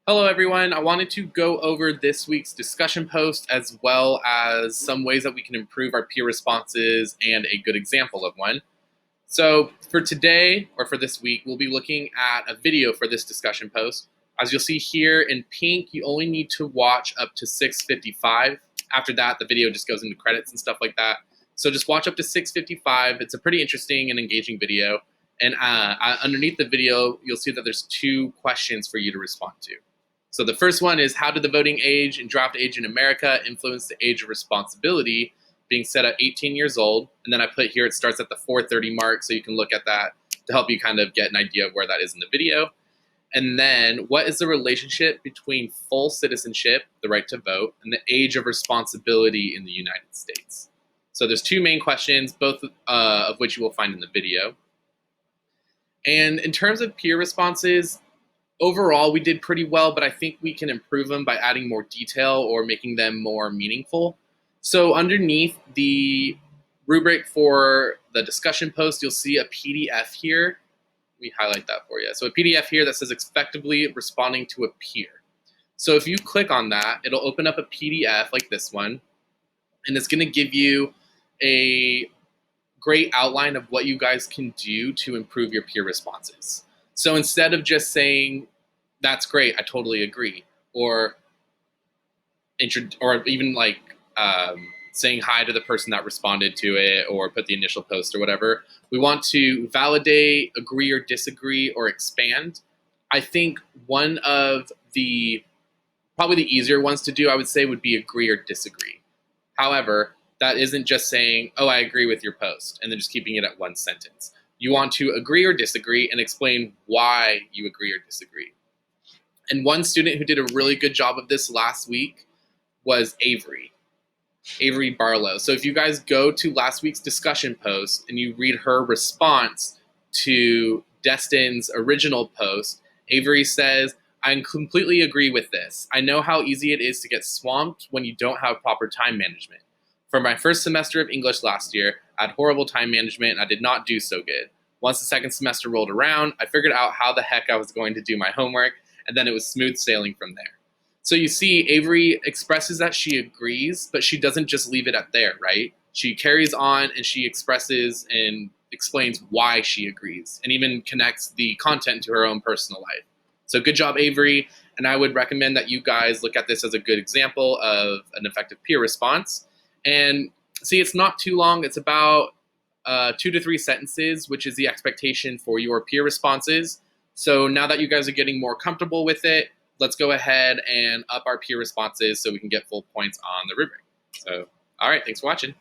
Hello everyone, I wanted to go over this week's discussion post as well as some ways that we can improve our peer responses and a good example of one. So for today, or for this week, we'll be looking at a video for this discussion post. As you'll see here in pink, you only need to watch up to 6:55. After that, the video just goes into credits and stuff like that. So just watch up to 6:55. It's a pretty interesting and engaging video. And underneath the video, you'll see that there's two questions for you to respond to. So the first one is, how did the voting age and draft age in America influence the age of responsibility, being set at 18 years old? And then I put here, it starts at the 4:30 mark, so you can look at that to help you kind of get an idea of where that is in the video. And then, what is the relationship between full citizenship, the right to vote, and the age of responsibility in the United States? So there's two main questions, both of which you will find in the video. And in terms of peer responses, overall, we did pretty well, but I think we can improve them by adding more detail or making them more meaningful. So underneath the rubric for the discussion post, you'll see a PDF here. Let me highlight that for you. So a PDF here that says effectively responding to a peer. So if you click on that, it'll open up a PDF like this one, and it's going to give you a great outline of what you guys can do to improve your peer responses. So instead of just saying, that's great, I totally agree, or even like saying hi to the person that responded to it or put the initial post or whatever, we want to validate, agree or disagree, or expand. I think one of the probably the easier ones to do, I would say, would be agree or disagree. However, that isn't just saying, oh, I agree with your post, and then just keeping it at one sentence. You want to agree or disagree and explain why you agree or disagree. And one student who did a really good job of this last week was Avery Barlow. So if you guys go to last week's discussion post and you read her response to Destin's original post, Avery says, I completely agree with this. I know how easy it is to get swamped when you don't have proper time management. For my first semester of English last year, I had horrible time management and I did not do so good. Once the second semester rolled around, I figured out how the heck I was going to do my homework, and then it was smooth sailing from there. So you see, Avery expresses that she agrees, but she doesn't just leave it at there, right? She carries on and she expresses and explains why she agrees, and even connects the content to her own personal life. So good job, Avery, and I would recommend that you guys look at this as a good example of an effective peer response. And see, it's not too long. It's about 2 to 3 sentences, which is the expectation for your peer responses. So now that you guys are getting more comfortable with it, let's go ahead and up our peer responses so we can get full points on the rubric. So, all right, thanks for watching.